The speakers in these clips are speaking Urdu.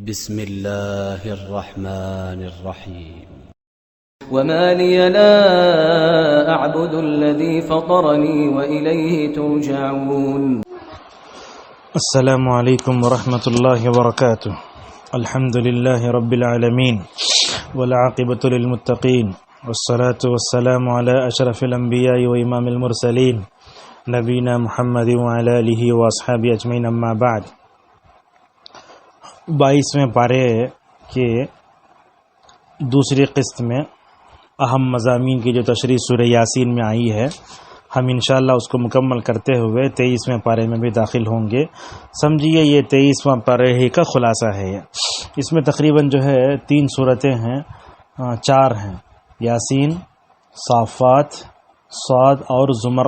بسم الله الرحمن الرحيم وما لي لا أعبد الذي فطرني وإليه ترجعون. السلام عليكم ورحمة الله وبركاته. الحمد لله رب العالمين والعاقبة للمتقين والصلاة والسلام على أشرف الأنبياء وإمام المرسلين نبينا محمد وعلى آله وأصحابه أجمعين. أما بعد. 22ویں پارے کے دوسری قسط میں اہم مضامین کی جو تشریح سورہ یاسین میں آئی ہے، ہم انشاءاللہ اس کو مکمل کرتے ہوئے 23ویں پارے میں بھی داخل ہوں گے. سمجھیے یہ 23واں پارے ہی کا خلاصہ ہے. اس میں تقریباً جو ہے 3 صورتیں ہیں، 4 ہیں: یاسین، صافات، صاد اور زمر.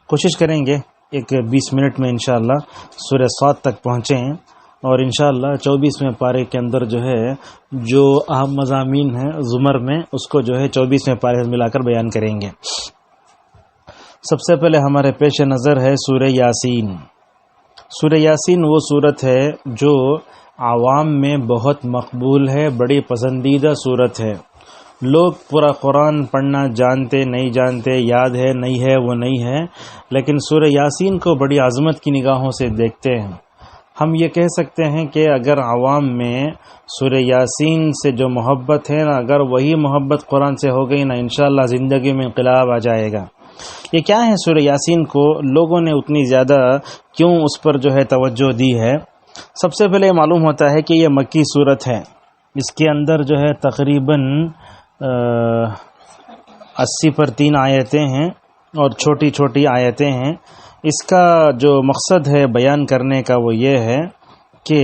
کوشش کریں گے ایک 20 منٹ میں انشاءاللہ سورہ صاد تک پہنچیں، اور انشاءاللہ 24ویں پارے کے اندر جو ہے جو اہم مضامین ہیں زمر میں، اس کو جو ہے 24ویں پارے سے ملا کر بیان کریں گے. سب سے پہلے ہمارے پیش نظر ہے سورہ یاسین. سورہ یاسین وہ صورت ہے جو عوام میں بہت مقبول ہے، بڑی پسندیدہ صورت ہے. لوگ پورا قرآن پڑھنا جانتے نہیں جانتے، یاد ہے نہیں ہے وہ نہیں ہے، لیکن سورہ یاسین کو بڑی عظمت کی نگاہوں سے دیکھتے ہیں. ہم یہ کہہ سکتے ہیں کہ اگر عوام میں سورہ یاسین سے جو محبت ہے نا، اگر وہی محبت قرآن سے ہو گئی نا، انشاءاللہ زندگی میں انقلاب آ جائے گا. یہ کیا ہے سورہ یاسین کو لوگوں نے اتنی زیادہ کیوں اس پر جو ہے توجہ دی ہے؟ سب سے پہلے معلوم ہوتا ہے کہ یہ مکی صورت ہے. اس کے اندر جو ہے تقریباً 80 پر 3 آیتیں ہیں اور چھوٹی چھوٹی آیتیں ہیں. اس کا جو مقصد ہے بیان کرنے کا وہ یہ ہے کہ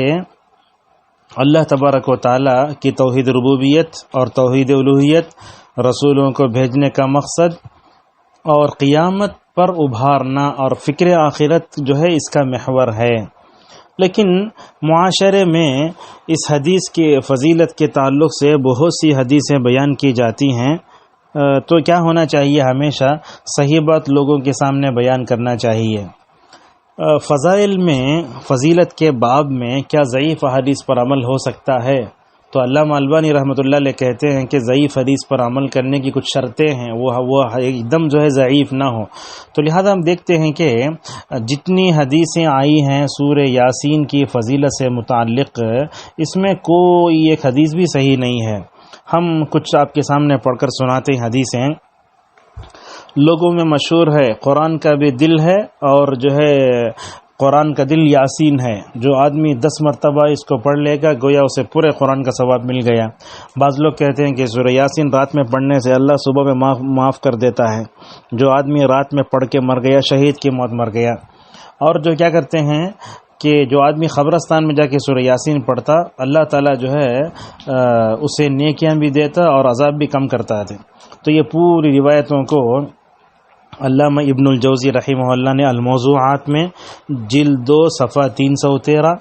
اللہ تبارک و تعالی کی توحید ربوبیت اور توحید الوہیت، رسولوں کو بھیجنے کا مقصد اور قیامت پر ابھارنا اور فکر آخرت جو ہے اس کا محور ہے. لیکن معاشرے میں اس حدیث کی فضیلت کے تعلق سے بہت سی حدیثیں بیان کی جاتی ہیں، تو کیا ہونا چاہیے؟ ہمیشہ صحیح بات لوگوں کے سامنے بیان کرنا چاہیے. فضائل میں فضیلت کے باب میں کیا ضعیف حدیث پر عمل ہو سکتا ہے؟ تو علامہ البانی رحمۃ اللہ علیہ کہتے ہیں کہ ضعیف حدیث پر عمل کرنے کی کچھ شرطیں ہیں، وہ ایک دم جو ہے ضعیف نہ ہو. تو لہذا ہم دیکھتے ہیں کہ جتنی حدیثیں آئی ہیں سورہ یاسین کی فضیلت سے متعلق، اس میں کوئی ایک حدیث بھی صحیح نہیں ہے. ہم کچھ آپ کے سامنے پڑھ کر سناتے ہیں حدیثیں. لوگوں میں مشہور ہے قرآن کا بھی دل ہے، اور جو ہے قرآن کا دل یاسین ہے. جو آدمی 10 مرتبہ اس کو پڑھ لے گا گویا اسے پورے قرآن کا ثواب مل گیا. بعض لوگ کہتے ہیں کہ سورہ یاسین رات میں پڑھنے سے اللہ صبح میں معاف کر دیتا ہے. جو آدمی رات میں پڑھ کے مر گیا شہید کی موت مر گیا. اور جو کیا کرتے ہیں کہ جو آدمی قبرستان میں جا کے سورہ یاسین پڑھتا، اللہ تعالیٰ جو ہے اسے نیکیاں بھی دیتا اور عذاب بھی کم کرتا ہے. تو یہ پوری روایتوں کو علامہ ابن الجوزی رحمہ اللہ نے الموضوعات میں جلد 2 صفحہ 313،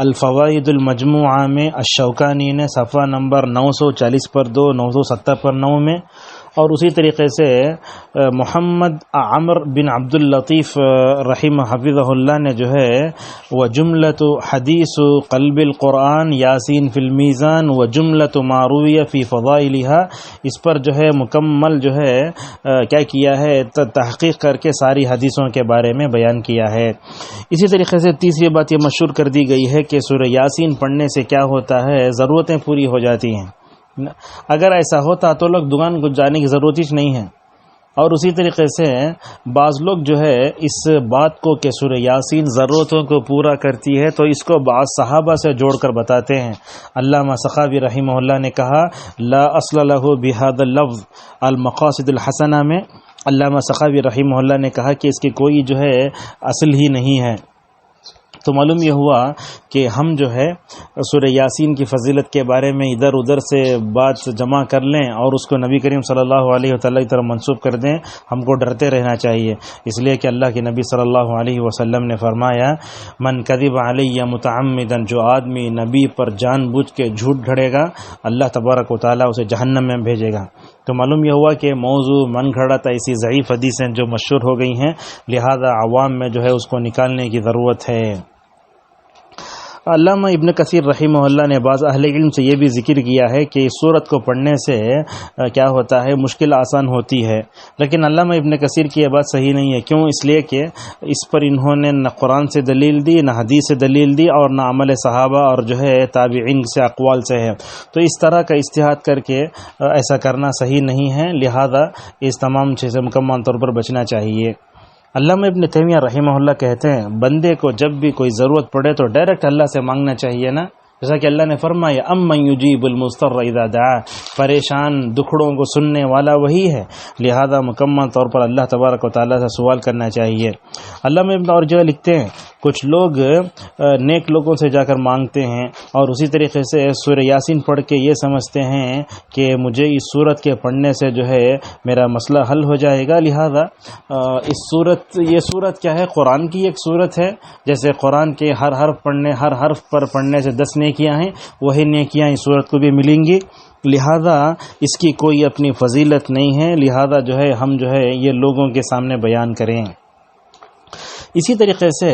الفوائد المجموعہ میں الشوکانی نے صفحہ نمبر 940 پر 2، 970 پر 9 میں، اور اسی طریقے سے محمد عمر بن عبد اللطیف رحمہ حفظہ اللہ نے جو ہے وہ جملۃ حدیث قلب القرآن یاسین فی المیزان و جملۃ معرویہ فی فضائلہا، اس پر جو ہے مکمل جو ہے کیا کیا ہے، تحقیق کر کے ساری حدیثوں کے بارے میں بیان کیا ہے. اسی طریقے سے تیسری بات یہ مشہور کر دی گئی ہے کہ سورہ یاسین پڑھنے سے کیا ہوتا ہے، ضرورتیں پوری ہو جاتی ہیں. اگر ایسا ہوتا تو لوگ دکان کو جانے کی ضرورت ہی نہیں ہے. اور اسی طریقے سے بعض لوگ جو ہے اس بات کو کہ سورہ یاسین ضرورتوں کو پورا کرتی ہے تو اس کو بعض صحابہ سے جوڑ کر بتاتے ہیں. علامہ سخاوی رحمہ اللہ نے کہا لا اصل له بهذا اللفظ المقاصد الحسنہ میں، علامہ سخاوی رحمہ اللہ نے کہا کہ اس کی کوئی جو ہے اصل ہی نہیں ہے. تو معلوم یہ ہوا کہ ہم جو ہے سورہ یاسین کی فضیلت کے بارے میں ادھر ادھر سے بات جمع کر لیں اور اس کو نبی کریم صلی اللہ علیہ وسلم کی طرف منسوب کر دیں. ہم کو ڈرتے رہنا چاہیے، اس لیے کہ اللہ کے نبی صلی اللہ علیہ وسلم نے فرمایا من کذب علی متعمدا، جو آدمی نبی پر جان بوجھ کے جھوٹ گھڑے گا اللہ تبارک و تعالیٰ اسے جہنم میں بھیجے گا. تو معلوم یہ ہوا کہ موضوع من گھڑت ایسی ضعیف حدیثیں جو مشہور ہو گئی ہیں، لہذا عوام میں جو ہے اس کو نکالنے کی ضرورت ہے. علامہ ابن کثیر رحمہ اللہ نے بعض اہل علم سے یہ بھی ذکر کیا ہے کہ اس سورت کو پڑھنے سے کیا ہوتا ہے، مشکل آسان ہوتی ہے، لیکن علامہ ابن کثیر کی یہ بات صحیح نہیں ہے۔ کیوں؟ اس لیے کہ اس پر انہوں نے نہ قرآن سے دلیل دی، نہ حدیث سے دلیل دی، اور نہ عمل صحابہ اور جو ہے تابعین سے اقوال سے ہے۔ تو اس طرح کا اجتہاد کر کے ایسا کرنا صحیح نہیں ہے، لہذا اس تمام چیزیں مکمل طور پر بچنا چاہیے۔ علامہ ابن تیمیہ رحمہ اللہ کہتے ہیں بندے کو جب بھی کوئی ضرورت پڑے تو ڈائریکٹ اللہ سے مانگنا چاہیے نا، جیسا کہ اللہ نے فرمایا امن یجیب المضطر اذا دعا، پریشان دکھڑوں کو سننے والا وہی ہے، لہذا مکمل طور پر اللہ تبارک و تعالیٰ سے سوال کرنا چاہیے۔ علامہ ابن اور جگہ لکھتے ہیں کچھ لوگ نیک لوگوں سے جا کر مانگتے ہیں اور اسی طریقے سے سورہ یاسین پڑھ کے یہ سمجھتے ہیں کہ مجھے اس صورت کے پڑھنے سے جو ہے میرا مسئلہ حل ہو جائے گا، لہذا یہ صورت کیا ہے؟ قرآن کی ایک صورت ہے، جیسے قرآن کے ہر حرف پر پڑھنے سے 10 نیکیاں ہیں، وہی نیکیاں اس صورت کو بھی ملیں گی، لہذا اس کی کوئی اپنی فضیلت نہیں ہے، لہذا جو ہے ہم جو ہے یہ لوگوں کے سامنے بیان کریں۔ اسی طریقے سے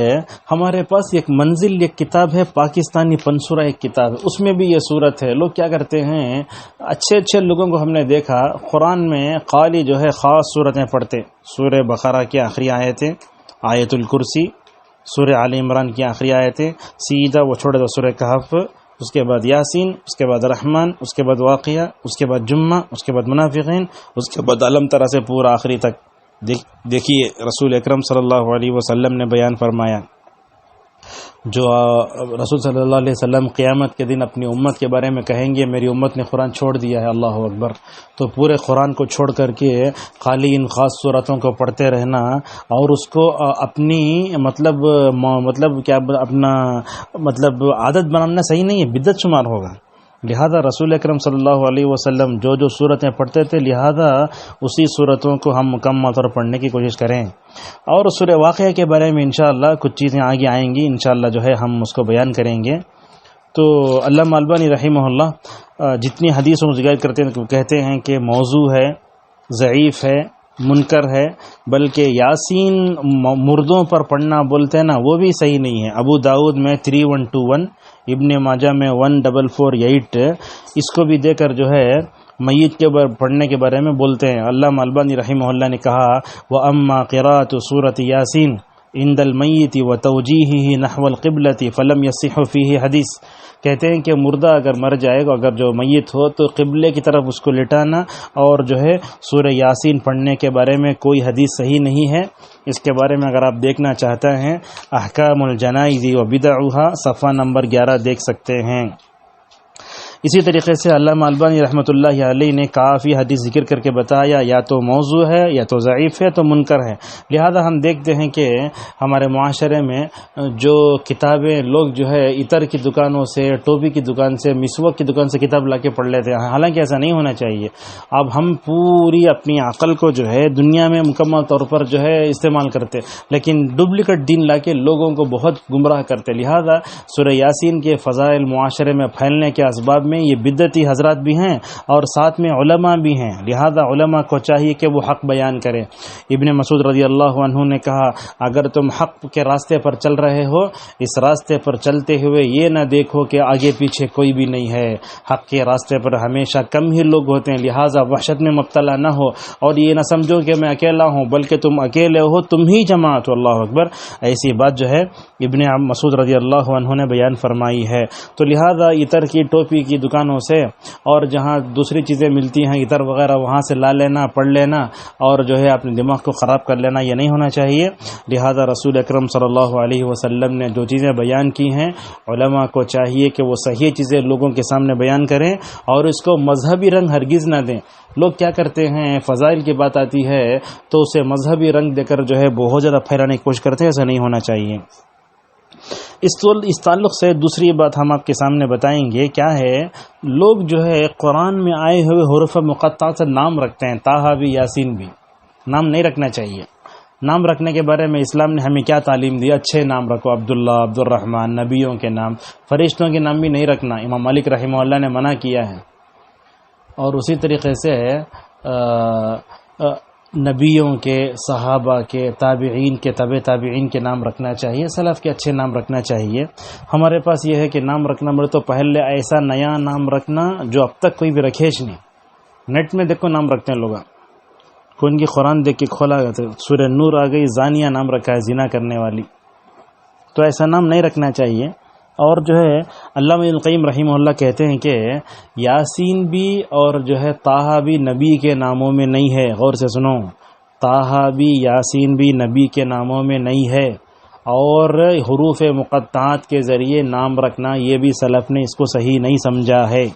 ہمارے پاس ایک منزل ایک کتاب ہے، پاکستانی پنسورہ ایک کتاب ہے، اس میں بھی یہ صورت ہے۔ لوگ کیا کرتے ہیں، اچھے لوگوں کو ہم نے دیکھا قرآن میں خالی جو ہے خاص صورتیں پڑھتے، سورہ بقرہ کی آخری آیتیں، آیت الکرسی، سورہ آل عمران کی آخری آیتیں، سیدھا وہ چھوڑے دو سورہ کہف، اس کے بعد یاسین، اس کے بعد رحمان، اس کے بعد واقعہ، اس کے بعد جمعہ، اس کے بعد منافقین، اس کے بعد علم طرح سے پورا آخری تک۔ دیکھیے رسول اکرم صلی اللہ علیہ وسلم نے بیان فرمایا، جو رسول صلی اللہ علیہ وسلم قیامت کے دن اپنی امت کے بارے میں کہیں گے میری امت نے قرآن چھوڑ دیا ہے، اللہ اکبر، تو پورے قرآن کو چھوڑ کر کے خالی ان خاص صورتوں کو پڑھتے رہنا اور اس کو اپنی مطلب کیا اپنا عادت بنانا صحیح نہیں ہے، بدعت شمار ہوگا۔ لہذا رسول اکرم صلی اللہ علیہ وسلم جو صورتیں پڑھتے تھے، لہذا اسی صورتوں کو ہم مکمل طور پر پڑھنے کی کوشش کریں۔ اور سورہ واقعہ کے بارے میں انشاءاللہ کچھ چیزیں آگے آئیں گی، انشاءاللہ جو ہے ہم اس کو بیان کریں گے۔ تو علامہ البانی رحمہ اللہ جتنی حدیثوں کو ذکر کرتے ہیں کہتے ہیں کہ موضوع ہے، ضعیف ہے، منکر ہے، بلکہ یاسین مردوں پر پڑھنا بولتے ہیں نا، وہ بھی صحیح نہیں ہے۔ ابو داؤد میں 3121، ابن ماجہ میں 1448، اس کو بھی دے کر جو ہے میت کے پڑھنے کے بارے میں بولتے ہیں۔ علامہ البانی رحمہ اللہ نے کہا وَأَمَّا قِرَاءَةُ سُورَةِ یاسین عند المیت وتوجیہہ نحو القبلۃ فلم یصح فیہ حدیث، کہتے ہیں کہ مردہ اگر مر جائے گا، اگر جو میت ہو تو قبلے کی طرف اس کو لٹانا اور جو ہے سورہ یاسین پڑھنے کے بارے میں کوئی حدیث صحیح نہیں ہے۔ اس کے بارے میں اگر آپ دیکھنا چاہتے ہیں احکام الجنائز و بدعہا صفحہ نمبر 11 دیکھ سکتے ہیں۔ اسی طریقے سے علامہ البانی رحمۃ اللہ علیہ نے کافی حدیث ذکر کر کے بتایا یا تو موضوع ہے یا تو ضعیف ہے تو منکر ہے۔ لہذا ہم دیکھتے ہیں کہ ہمارے معاشرے میں جو کتابیں لوگ جو ہے عطر کی دکانوں سے، ٹوپی کی دکان سے، مسواک کی دکان سے کتاب لا کے پڑھ لیتے ہیں، حالانکہ ایسا نہیں ہونا چاہیے۔ اب ہم پوری اپنی عقل کو جو ہے دنیا میں مکمل طور پر جو ہے استعمال کرتے، لیکن ڈپلیکیٹ دین لا کے لوگوں کو بہت گمراہ کرتے۔ لہذا سورہ یاسین کے فضائل معاشرے میں پھیلنے کے اسباب میں یہ بدعتی حضرات بھی ہیں اور ساتھ میں علماء بھی ہیں، لہذا علماء کو چاہیے کہ وہ حق بیان کریں۔ ابن مسعود رضی اللہ عنہ نے کہا اگر تم حق کے راستے پر چل رہے ہو، اس راستے پر چلتے ہوئے یہ نہ دیکھو کہ آگے پیچھے کوئی بھی نہیں ہے، حق کے راستے پر ہمیشہ کم ہی لوگ ہوتے ہیں، لہذا وحشت میں مبتلا نہ ہو اور یہ نہ سمجھو کہ میں اکیلا ہوں، بلکہ تم اکیلے ہو، تم ہی جماعت ہو، اللہ اکبر۔ ایسی بات جو ہے ابن مسعود رضی اللہ عنہ نے بیان فرمائی ہے۔ تو لہذا عطر کی ٹوپی کی دکانوں سے اور جہاں دوسری چیزیں ملتی ہیں عطر وغیرہ، وہاں سے لا لینا، پڑھ لینا اور جو ہے اپنے دماغ کو خراب کر لینا، یہ نہیں ہونا چاہیے۔ لہذا رسول اکرم صلی اللہ علیہ وسلم نے جو چیزیں بیان کی ہیں، علماء کو چاہیے کہ وہ صحیح چیزیں لوگوں کے سامنے بیان کریں اور اس کو مذہبی رنگ ہرگز نہ دیں۔ لوگ کیا کرتے ہیں، فضائل کی بات آتی ہے تو اسے مذہبی رنگ دے کر جو ہے بہت زیادہ پھیلانے کی کوشش کرتے ہیں، ایسا نہیں ہونا چاہیے۔ اس تعلق سے دوسری بات ہم آپ کے سامنے بتائیں گے کیا ہے، لوگ جو ہے قرآن میں آئے ہوئے حروف مقطعہ سے نام رکھتے ہیں، طٰہٰ بھی، یاسین بھی۔ نام نہیں رکھنا چاہیے۔ نام رکھنے کے بارے میں اسلام نے ہمیں کیا تعلیم دی؟ اچھے نام رکھو، عبداللہ، عبد الرحمن، نبیوں کے نام، فرشتوں کے نام بھی نہیں رکھنا، امام مالک رحمہ اللہ نے منع کیا ہے۔ اور اسی طریقے سے نبیوں کے، صحابہ کے، تابعین کے، تبع تابعین کے نام رکھنا چاہیے، سلف کے اچھے نام رکھنا چاہیے۔ ہمارے پاس یہ ہے کہ نام رکھنا بڑے تو پہلے ایسا نیا نام رکھنا جو اب تک کوئی بھی رکھے نہیں۔ نیٹ میں دیکھو نام رکھتے ہیں لوگ، کون کی قرآن دیکھ کے کھولا گیا تو سورہ نور آ گئی، زانیہ نام رکھا ہے، زنا کرنے والی، تو ایسا نام نہیں رکھنا چاہیے۔ اور جو ہے علامہ ابن القیم رحمہ اللہ کہتے ہیں کہ یاسین بھی اور جو ہے طٰہٰ بھی نبی کے ناموں میں نہیں ہے۔ غور سے سنو، طٰہٰ بھی یاسین بھی نبی کے ناموں میں نہیں ہے، اور حروف مقطعات کے ذریعے نام رکھنا یہ بھی سلف نے اس کو صحیح نہیں سمجھا ہے۔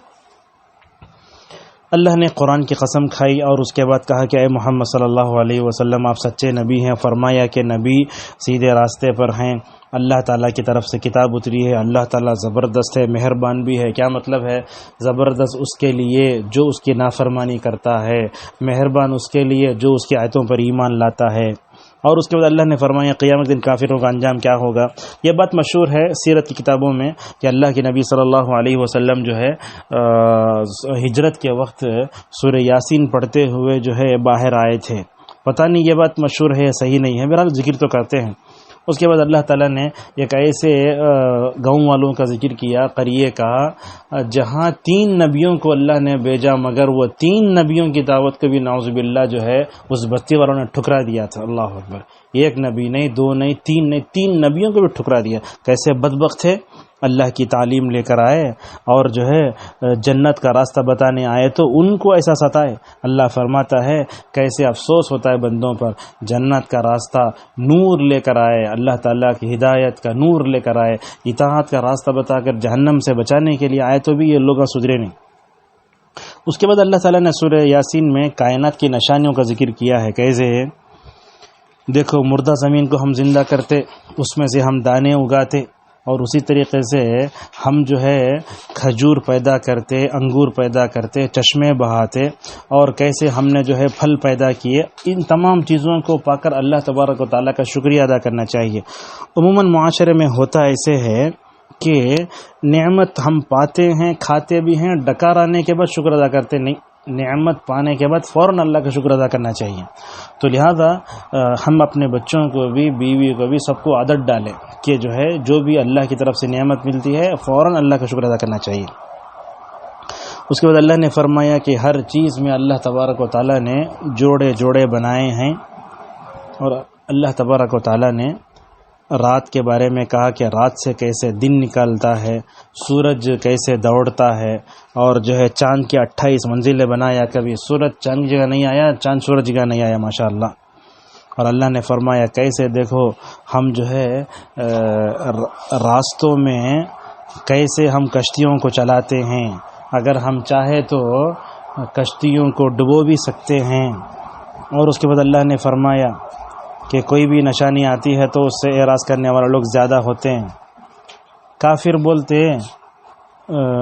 اللہ نے قرآن کی قسم کھائی اور اس کے بعد کہا کہ اے محمد صلی اللہ علیہ وسلم آپ سچے نبی ہیں۔ فرمایا کہ نبی سیدھے راستے پر ہیں، اللہ تعالیٰ کی طرف سے کتاب اتری ہے، اللہ تعالیٰ زبردست ہے، مہربان بھی ہے۔ کیا مطلب ہے؟ زبردست اس کے لیے جو اس کی نافرمانی کرتا ہے، مہربان اس کے لیے جو اس کی آیتوں پر ایمان لاتا ہے۔ اور اس کے بعد اللہ نے فرمایا قیامت دن کافروں کا انجام کیا ہوگا۔ یہ بات مشہور ہے سیرت کی کتابوں میں کہ اللہ کے نبی صلی اللہ علیہ وسلم جو ہے ہجرت کے وقت سورہ یاسین پڑھتے ہوئے جو ہے باہر آئے تھے۔ پتہ نہیں یہ بات مشہور ہے صحیح نہیں ہے، بہرحال ذکر تو کرتے ہیں۔ اس کے بعد اللہ تعالیٰ نے ایک ایسے گاؤں والوں کا ذکر کیا، قریے کا، جہاں 3 نبیوں کو اللہ نے بھیجا مگر وہ 3 نبیوں کی دعوت کو بھی نعوذ باللہ جو ہے اس بستی والوں نے ٹھکرا دیا تھا۔ اللہ اکبر، ایک نبی نہیں، 2 نہیں، 3 نہیں، 3 نبیوں کو بھی ٹھکرا دیا۔ کیسے بدبخت تھے، اللہ کی تعلیم لے کر آئے اور جو ہے جنت کا راستہ بتانے آئے تو ان کو ایسا ستائے۔ اللہ فرماتا ہے کیسے افسوس ہوتا ہے بندوں پر، جنت کا راستہ نور لے کر آئے، اللہ تعالیٰ کی ہدایت کا نور لے کر آئے، اطاعت کا راستہ بتا کر جہنم سے بچانے کے لیے آئے تو بھی یہ لوگ سدھرے نہیں۔ اس کے بعد اللہ تعالیٰ نے سورہ یاسین میں کائنات کی نشانیوں کا ذکر کیا ہے۔ کیسے؟ دیکھو، مردہ زمین کو ہم زندہ کرتے، اس میں سے ہم دانے اگاتے، اور اسی طریقے سے ہم جو ہے کھجور پیدا کرتے، انگور پیدا کرتے، چشمے بہاتے، اور کیسے ہم نے جو ہے پھل پیدا کیے۔ ان تمام چیزوں کو پا کر اللہ تبارک و تعالیٰ کا شکریہ ادا کرنا چاہیے۔ عموماً معاشرے میں ہوتا ایسے ہے کہ نعمت ہم پاتے ہیں، کھاتے بھی ہیں، ڈکار آنے کے بعد شکر ادا کرتے نہیں، نعمت پانے کے بعد فوراً اللہ کا شکر ادا کرنا چاہیے۔ تو لہذا ہم اپنے بچوں کو بھی، بیوی کو بھی، سب کو عادت ڈالیں کہ جو ہے جو بھی اللہ کی طرف سے نعمت ملتی ہے فوراً اللہ کا شکر ادا کرنا چاہیے۔ اس کے بعد اللہ نے فرمایا کہ ہر چیز میں اللہ تبارک و تعالیٰ نے جوڑے جوڑے بنائے ہیں، اور اللہ تبارک و تعالیٰ نے رات کے بارے میں کہا کہ رات سے کیسے دن نکالتا ہے، سورج کیسے دوڑتا ہے، اور جو ہے چاند کی 28 منزلیں بنایا، کبھی سورج چاند کی جگہ نہیں آیا، چاند سورج کی جگہ نہیں آیا، ماشاءاللہ۔ اور اللہ نے فرمایا کیسے دیکھو ہم جو ہے راستوں میں کیسے ہم کشتیوں کو چلاتے ہیں، اگر ہم چاہے تو کشتیوں کو ڈبو بھی سکتے ہیں۔ اور اس کے بعد اللہ نے فرمایا کہ کوئی بھی نشانی آتی ہے تو اس سے اعراض کرنے والے لوگ زیادہ ہوتے ہیں۔ کافر بولتے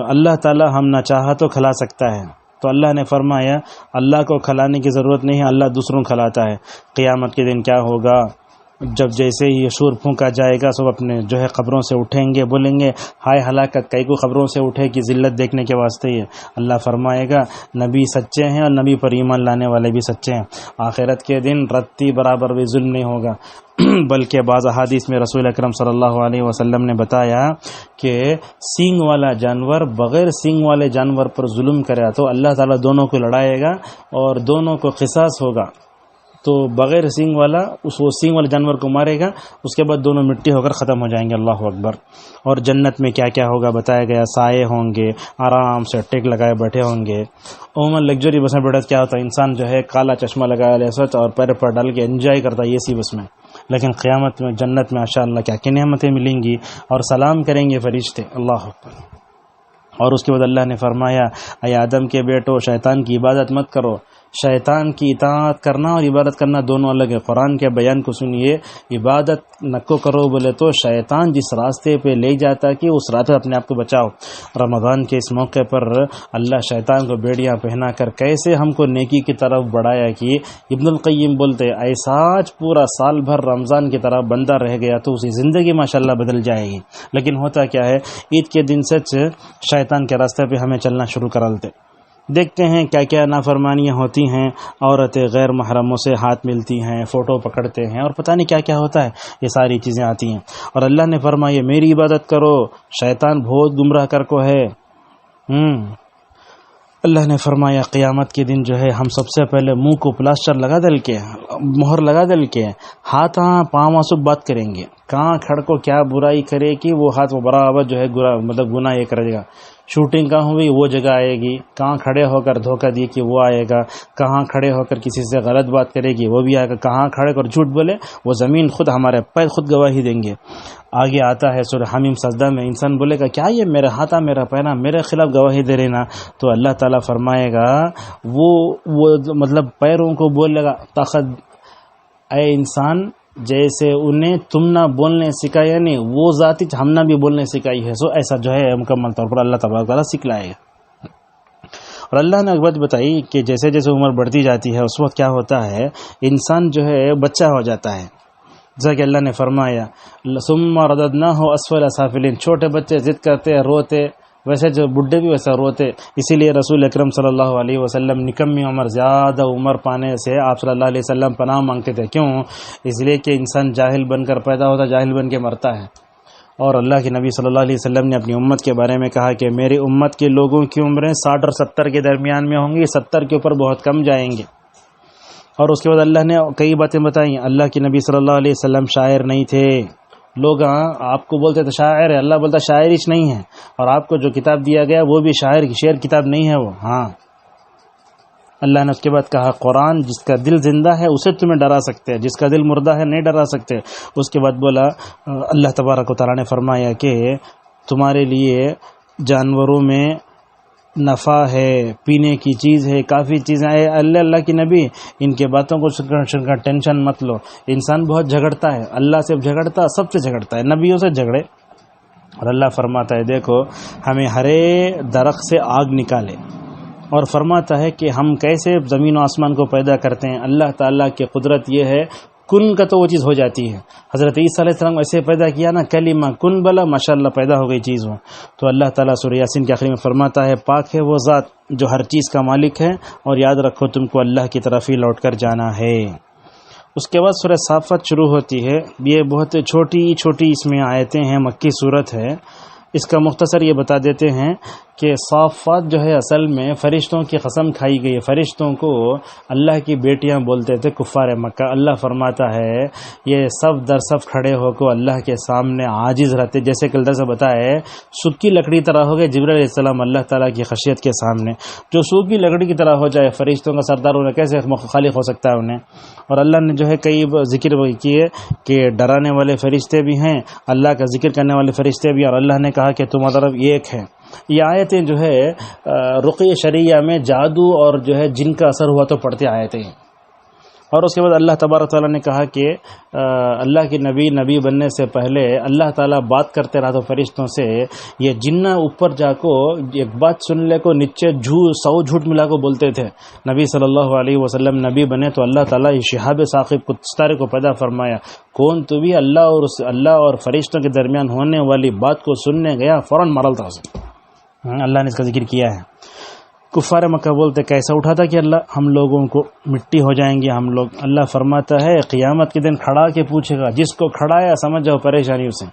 اللہ تعالیٰ ہم نہ چاہا تو کھلا سکتا ہے، تو اللہ نے فرمایا اللہ کو کھلانے کی ضرورت نہیں ہے، اللہ دوسروں کو کھلاتا ہے۔ قیامت کے دن کیا ہوگا، جب جیسے یہ شور پھونکا جائے گا سب اپنے جو ہے قبروں سے اٹھیں گے، بولیں گے ہائے ہلاکت، کئی کو قبروں سے اٹھے کی ذلت دیکھنے کے واسطے ہی ہے۔ اللہ فرمائے گا نبی سچے ہیں اور نبی پر ایمان لانے والے بھی سچے ہیں، آخرت کے دن رتی برابر بھی ظلم نہیں ہوگا۔ بلکہ بعض احادیث میں رسول اکرم صلی اللہ علیہ وسلم نے بتایا کہ سینگ والا جانور بغیر سینگ والے جانور پر ظلم کرے تو اللہ تعالیٰ دونوں کو لڑائے گا اور دونوں کو قصاص ہوگا، تو بغیر سینگ والا وہ سینگ والے جانور کو مارے گا، اس کے بعد دونوں مٹی ہو کر ختم ہو جائیں گے۔ اللہ اکبر۔ اور جنت میں کیا کیا ہوگا بتایا گیا، سائے ہوں گے، آرام سے ٹیک لگائے بیٹھے ہوں گے۔ عموماً لگژری بس میں بیٹھے کیا ہوتا ہے، انسان جو ہے کالا چشمہ لگایا لیسا اور پیر پر ڈال کے انجوائے کرتا ہے اے سی بس میں، لیکن قیامت میں جنت میں ماشاءاللہ کیا کیا نعمتیں ملیں گی، اور سلام کریں گے فرشتے۔ اللہ اکبر۔ اور اس کے بعد اللہ نے فرمایا اے آدم کے بیٹو شیطان کی عبادت مت کرو۔ شیطان کی اطاعت کرنا اور عبادت کرنا دونوں الگ ہے۔ قرآن کے بیان کو سنیے، عبادت نکو کرو بولے تو شیطان جس راستے پہ لے جاتا کہ اس راستے اپنے آپ کو بچاؤ۔ رمضان کے اس موقع پر اللہ شیطان کو بیڑیاں پہنا کر کیسے ہم کو نیکی کی طرف بڑھایا کہ ابن القیم بولتے ایسا پورا سال بھر رمضان کی طرف بندہ رہ گیا تو اسی زندگی ماشاءاللہ بدل جائے گی، لیکن ہوتا کیا ہے عید کے دن سچ شیطان کے راستے پہ ہمیں چلنا شروع کر دیتے۔ دیکھتے ہیں کیا کیا نافرمانیاں ہوتی ہیں، عورتیں غیر محرموں سے ہاتھ ملتی ہیں، فوٹو پکڑتے ہیں، اور پتہ نہیں کیا کیا ہوتا ہے، یہ ساری چیزیں آتی ہیں۔ اور اللہ نے فرمایا میری عبادت کرو، شیطان بہت گمراہ کر کو ہے۔ اللہ نے فرمایا قیامت کے دن جو ہے ہم سب سے پہلے منہ کو پلاسٹر لگا دل کے، مہر لگا دل کے، ہاتھ پاؤں سب بات کریں گے، کہاں کھڑ کو کیا برائی کرے کہ وہ ہاتھ وہ برابر جو ہے مطلب گناہ یہ کرے گا۔ شوٹنگ کہاں ہوئی وہ جگہ آئے گی، کہاں کھڑے ہو کر دھوکہ دی کہ وہ آئے گا، کہاں کھڑے ہو کر کسی سے غلط بات کرے گی وہ بھی آئے گا، کہاں کھڑے کر جھوٹ بولے وہ زمین خود ہمارے پیر خود گواہی دیں گے۔ آگے آتا ہے سورہ حمیم سجدہ میں، انسان بولے گا کیا یہ میرا ہاتھ میرا پیرا میرے خلاف گواہی دے رہے نا، تو اللہ تعالیٰ فرمائے گا وہ مطلب پیروں کو بولے گا طاقت، اے انسان جیسے انہیں تم نہ بولنے سکھایا نہیں وہ ذاتی ہم نہ بھی بولنے سکھائی ہے، سو ایسا جو ہے مکمل طور پر اللہ تبارک تعالیٰ سکھلائے گا۔ اور اللہ نے ایک بات بتائی کہ جیسے جیسے عمر بڑھتی جاتی ہے اس وقت کیا ہوتا ہے، انسان جو ہے بچہ ہو جاتا ہے، جیسا کہ اللہ نے فرمایا ثم رددناہ اسفل سافلین، چھوٹے بچے ضد کرتے روتے، ویسے جو بڈھے بھی ویسا روتے، اسی لیے رسول اکرم صلی اللہ علیہ وسلم نکمی عمر زیادہ عمر پانے سے آپ صلی اللہ علیہ وسلم پناہ مانگتے تھے۔ کیوں؟ اس لیے کہ انسان جاہل بن کر پیدا ہوتا، جاہل بن کے مرتا ہے۔ اور اللہ کے نبی صلی اللہ علیہ وسلم نے اپنی امت کے بارے میں کہا کہ میری امت کے لوگوں کی عمریں 60 اور 70 کے درمیان میں ہوں گی، 70 کے اوپر بہت کم جائیں گے۔ اور اس کے بعد اللہ نے کئی باتیں بتائیں۔ اللہ کے نبی صلی اللہ علیہ وسلم شاعر نہیں تھے، لوگ آپ کو بولتے تھے شاعر ہے، اللہ بولتا شاعر ہی نہیں ہے، اور آپ کو جو کتاب دیا گیا وہ بھی شعر کتاب نہیں ہے وہ۔ اللہ نے اس کے بعد کہا قرآن جس کا دل زندہ ہے اسے تمہیں ڈرا سکتے ہیں، جس کا دل مردہ ہے نہیں ڈرا سکتے۔ اس کے بعد بولا اللہ تبارک و تعالیٰ نے فرمایا کہ تمہارے لیے جانوروں میں نفع ہے، پینے کی چیز ہے، کافی چیزیں ہیں۔ اللہ کی نبی ان کے باتوں کو سن کر ٹینشن مت لو۔ انسان بہت جھگڑتا ہے، اللہ سے جھگڑتا، سب سے جھگڑتا ہے، نبیوں سے جھگڑے۔ اور اللہ فرماتا ہے دیکھو ہمیں ہرے درخت سے آگ نکالے، اور فرماتا ہے کہ ہم کیسے زمین و آسمان کو پیدا کرتے ہیں۔ اللہ تعالیٰ کی قدرت یہ ہے کن کا تو وہ چیز ہو جاتی ہے۔ حضرت عیسیٰ علیہ السلام ایسے پیدا کیا نا، کلمہ کن بلا ماشاءاللہ پیدا ہو گئی چیز وہ۔ تو اللہ تعالیٰ سورہ یاسین کے آخری میں فرماتا ہے پاک ہے وہ ذات جو ہر چیز کا مالک ہے، اور یاد رکھو تم کو اللہ کی طرف ہی لوٹ کر جانا ہے۔ اس کے بعد سورہ صافات شروع ہوتی ہے، یہ بہت چھوٹی چھوٹی اس میں آیتیں ہیں، مکی صورت ہے۔ اس کا مختصر یہ بتا دیتے ہیں کہ صافات جو ہے اصل میں فرشتوں کی قسم کھائی گئی ہے۔ فرشتوں کو اللہ کی بیٹیاں بولتے تھے کفار مکہ۔ اللہ فرماتا ہے یہ سب در صف کھڑے ہو کو اللہ کے سامنے عاجز رہتے، جیسے کہ اللہ سے بتایا ہے سوکھی لکڑی طرح ہو گئے جبرائیل علیہ السلام اللہ تعالیٰ کی خشیت کے سامنے۔ جو سوکھی لکڑی کی طرح ہو جائے فرشتوں کا سردار انہیں کیسے خالق ہو سکتا ہے انہیں؟ اور اللہ نے جو ہے کئی ذکر کیے کہ ڈرانے والے فرشتے بھی ہیں، اللہ کا ذکر کرنے والے فرشتے بھی، اور اللہ نے کہا کہ تمہاری طرف ایک ہے۔ یہ آیتیں جو ہے رقیہ شرعیہ میں جادو اور جو ہے جن کا اثر ہوا تو پڑھتے آیتیں ہیں۔ اور اس کے بعد اللہ تبارک تعالیٰ نے کہا کہ اللہ کے نبی بننے سے پہلے اللہ تعالیٰ بات کرتے رہا تو فرشتوں سے، یہ جنہ اوپر جا کو ایک بات سن لے کو نیچے 100 جھوٹ ملا کو بولتے تھے۔ نبی صلی اللہ علیہ وسلم نبی بنے تو اللہ تعالیٰ شہاب ثاقب کو ستارے کو پیدا فرمایا، کون تو بھی اللہ اور فرشتوں کے درمیان ہونے والی بات کو سننے گیا فوراً مرل تھا اسے۔ اللہ نے اس کا ذکر کیا ہے۔ کفار مکہ بولتے کیسا اٹھا تھا کہ اللہ ہم لوگوں کو مٹی ہو جائیں گے ہم لوگ۔ اللہ فرماتا ہے قیامت کے دن کھڑا کے پوچھے گا، جس کو کھڑایا سمجھ جاؤ پریشانی اسے۔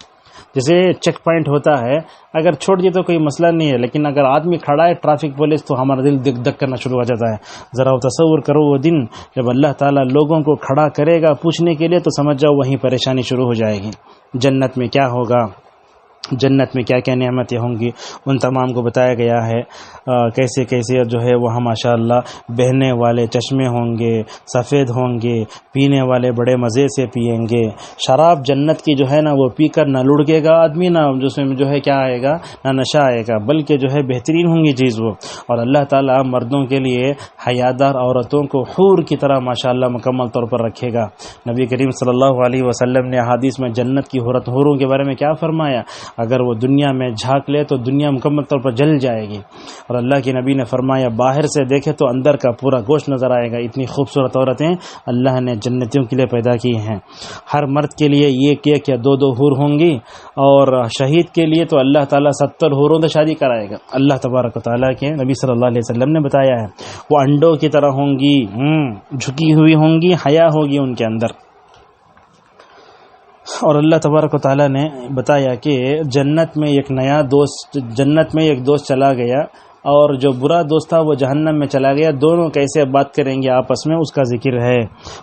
جیسے چیک پوائنٹ ہوتا ہے، اگر چھوڑ دیے تو کوئی مسئلہ نہیں ہے، لیکن اگر آدمی کھڑا ہے ٹریفک پولیس تو ہمارا دل دک دک کرنا شروع ہو جاتا ہے۔ ذرا تصور کرو وہ دن جب اللہ تعالیٰ لوگوں کو کھڑا کرے گا پوچھنے کے لیے، تو سمجھ جاؤ وہیں پریشانی شروع ہو جائے گی۔ جنت میں کیا ہوگا، جنت میں کیا کیا نعمتیں ہوں گی، ان تمام کو بتایا گیا ہے۔ کیسے کیسے جو ہے وہاں ماشاءاللہ بہنے والے چشمے ہوں گے، سفید ہوں گے، پینے والے بڑے مزے سے پئیں گے۔ شراب جنت کی جو ہے نا وہ پی کر نہ لڑکے گا آدمی، نہ جس میں جو ہے کیا آئے گا، نہ نشہ آئے گا، بلکہ جو ہے بہترین ہوں گی چیز وہ۔ اور اللہ تعالیٰ مردوں کے لیے حیادار عورتوں کو حور کی طرح ماشاءاللہ مکمل طور پر رکھے گا۔ نبی کریم صلی اللہ علیہ وسلم نے احادیث میں جنت کی حوروں کے بارے میں کیا فرمایا؟ اگر وہ دنیا میں جھانک لے تو دنیا مکمل طور پر جل جائے گی. اور اللہ کے نبی نے فرمایا باہر سے دیکھے تو اندر کا پورا گوشت نظر آئے گا. اتنی خوبصورت عورتیں اللہ نے جنتیوں کے لیے پیدا کی ہیں. ہر مرد کے لیے ایک یا دو حور ہوں گی، اور شہید کے لیے تو اللہ تعالیٰ 70 حوروں سے شادی کرائے گا. اللہ تبارک و تعالیٰ کے نبی صلی اللہ علیہ وسلم نے بتایا ہے وہ انڈوں کی طرح ہوں گی، جھکی ہوئی ہوں گی، حیا ہوگی ان کے اندر. اور اللہ تبارک و تعالیٰ نے بتایا کہ جنت میں ایک دوست چلا گیا، اور جو برا دوست تھا وہ جہنم میں چلا گیا. دونوں کیسے بات کریں گے آپس میں، اس کا ذکر ہے.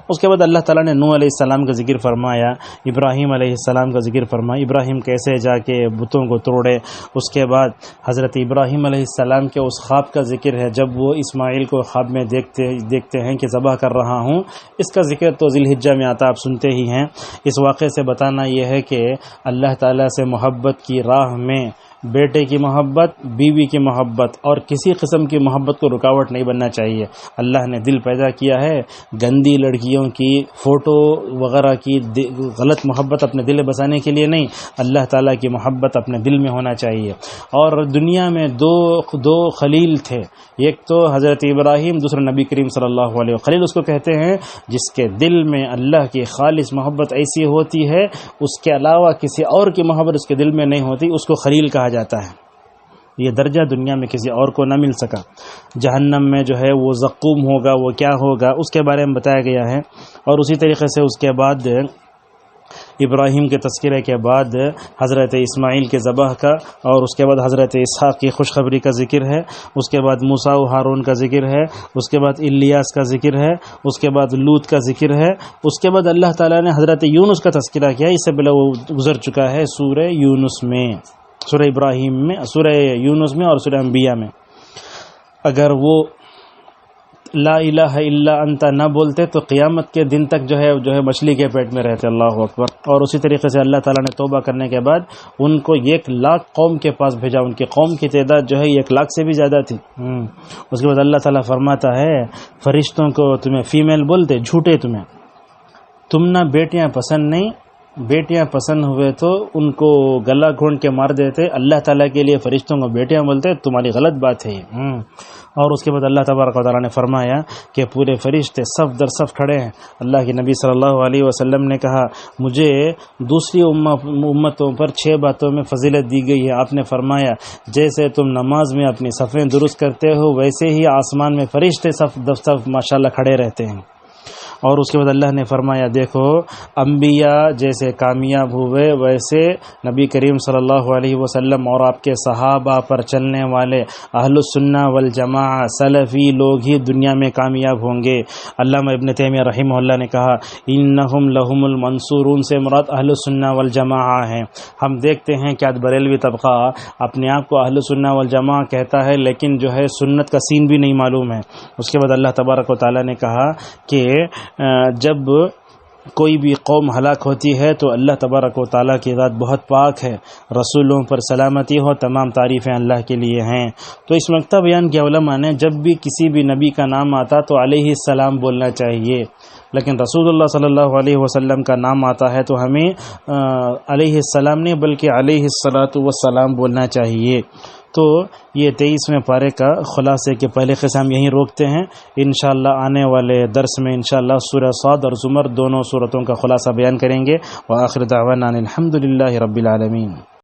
اس کے بعد اللہ تعالیٰ نے نوح علیہ السلام کا ذکر فرمایا، ابراہیم علیہ السلام کا ذکر فرمایا، ابراہیم کیسے جا کے بتوں کو توڑے. اس کے بعد حضرت ابراہیم علیہ السلام کے اس خواب کا ذکر ہے جب وہ اسماعیل کو خواب میں دیکھتے ہیں کہ ذبح کر رہا ہوں. اس کا ذکر تو ذی الحجہ میں آتا، آپ سنتے ہی ہیں. اس واقعے سے بتانا یہ ہے کہ اللہ تعالیٰ سے محبت کی راہ میں بیٹے کی محبت، بیوی کی محبت اور کسی قسم کی محبت کو رکاوٹ نہیں بننا چاہیے. اللہ نے دل پیدا کیا ہے گندی لڑکیوں کی فوٹو وغیرہ کی غلط محبت اپنے دل بسانے کے لیے نہیں، اللہ تعالیٰ کی محبت اپنے دل میں ہونا چاہیے. اور دنیا میں دو خلیل تھے، ایک تو حضرت ابراہیم، دوسرا نبی کریم صلی اللہ علیہ وسلم. خلیل اس کو کہتے ہیں جس کے دل میں اللہ کی خالص محبت ایسی ہوتی ہے اس کے علاوہ کسی اور کی محبت اس کے دل میں نہیں ہوتی، اس کو خلیل کہا جاتا ہے. یہ درجہ دنیا میں کسی اور کو نہ مل سکا. جہنم میں جو ہے وہ زقوم ہوگا، وہ کیا ہوگا اس کے بارے میں بتایا گیا ہے. اور اسی طریقے سے اس کے بعد ابراہیم کے تذکرے کے بعد حضرت اسماعیل کے ذبح کا، اور اس کے بعد حضرت اسحاق کی خوشخبری کا ذکر ہے. اس کے بعد موسیٰ و ہارون کا ذکر ہے. اس کے بعد الیاس کا ذکر ہے. اس کے بعد لوط کا ذکر ہے. اس کے بعد اللہ تعالیٰ نے حضرت یونس کا تذکرہ کیا. اس سے پہلے وہ گزر چکا ہے سورہ یونس میں، سورہ ابراہیم میں، سورہ یونس میں اور سورہ انبیاء میں. اگر وہ لا الہ الا انت نہ بولتے تو قیامت کے دن تک جو ہے مچھلی کے پیٹ میں رہتے. اللہ اکبر. اور اسی طریقے سے اللہ تعالیٰ نے توبہ کرنے کے بعد ان کو 1,00,000 قوم کے پاس بھیجا. ان کی قوم کی تعداد جو ہے 1,00,000 سے بھی زیادہ تھی. اس کے بعد اللہ تعالیٰ فرماتا ہے فرشتوں کو تمہیں فیمیل بولتے جھوٹے، تم نہ بیٹیاں پسند نہیں، بیٹیاں پسند ہوئے تو ان کو گلا گھونٹ کے مار دیتے. اللہ تعالیٰ کے لیے فرشتوں کو بیٹیاں بولتے، تمہاری غلط بات ہے یہ. اور اس کے بعد اللہ تبارک و تعالیٰ نے فرمایا کہ پورے فرشتے صف در صف کھڑے ہیں. اللہ کے نبی صلی اللہ علیہ وسلم نے کہا مجھے دوسری امتوں پر 6 باتوں میں فضیلت دی گئی ہے. آپ نے فرمایا جیسے تم نماز میں اپنی صفیں درست کرتے ہو ویسے ہی آسمان میں فرشتے صف در صف ماشاءاللہ کھڑے رہتے ہیں. اور اس کے بعد اللہ نے فرمایا دیکھو انبیاء جیسے کامیاب ہوئے ویسے نبی کریم صلی اللہ علیہ وسلم اور آپ کے صحابہ پر چلنے والے اہل السنہ والجماعہ سلفی لوگ ہی دنیا میں کامیاب ہوں گے. علامہ ابن تیمیہ رحمہ اللہ نے کہا انہم لہم المنصورون سے مراد اہل السنہ والجماعہ ہیں. ہم دیکھتے ہیں کہ آج بریلوی طبقہ اپنے آپ کو اہل السنہ والجماعہ کہتا ہے لیکن جو ہے سنت کا سین بھی نہیں معلوم ہے. اس کے بعد اللہ تبارک و تعالیٰ نے کہا کہ جب کوئی بھی قوم ہلاک ہوتی ہے تو اللہ تبارک و تعالیٰ کی ذات بہت پاک ہے، رسولوں پر سلامتی ہو، تمام تعریفیں اللہ کے لیے ہیں. تو اس مکتب بیان کے علماء نے جب بھی کسی بھی نبی کا نام آتا تو علیہ السلام بولنا چاہیے، لیکن رسول اللہ صلی اللہ علیہ وسلم کا نام آتا ہے تو ہمیں علیہ السلام نہیں بلکہ علیہ الصلاۃ والسلام بولنا چاہیے. تو یہ 23ویں پارے کا خلاصے کے پہلے قسم ہم یہیں روکتے ہیں. انشاءاللہ آنے والے درس میں انشاءاللہ سورہ صاد اور زمر دونوں سورتوں کا خلاصہ بیان کریں گے. وآخر دعوانا الحمدللہ رب العالمین.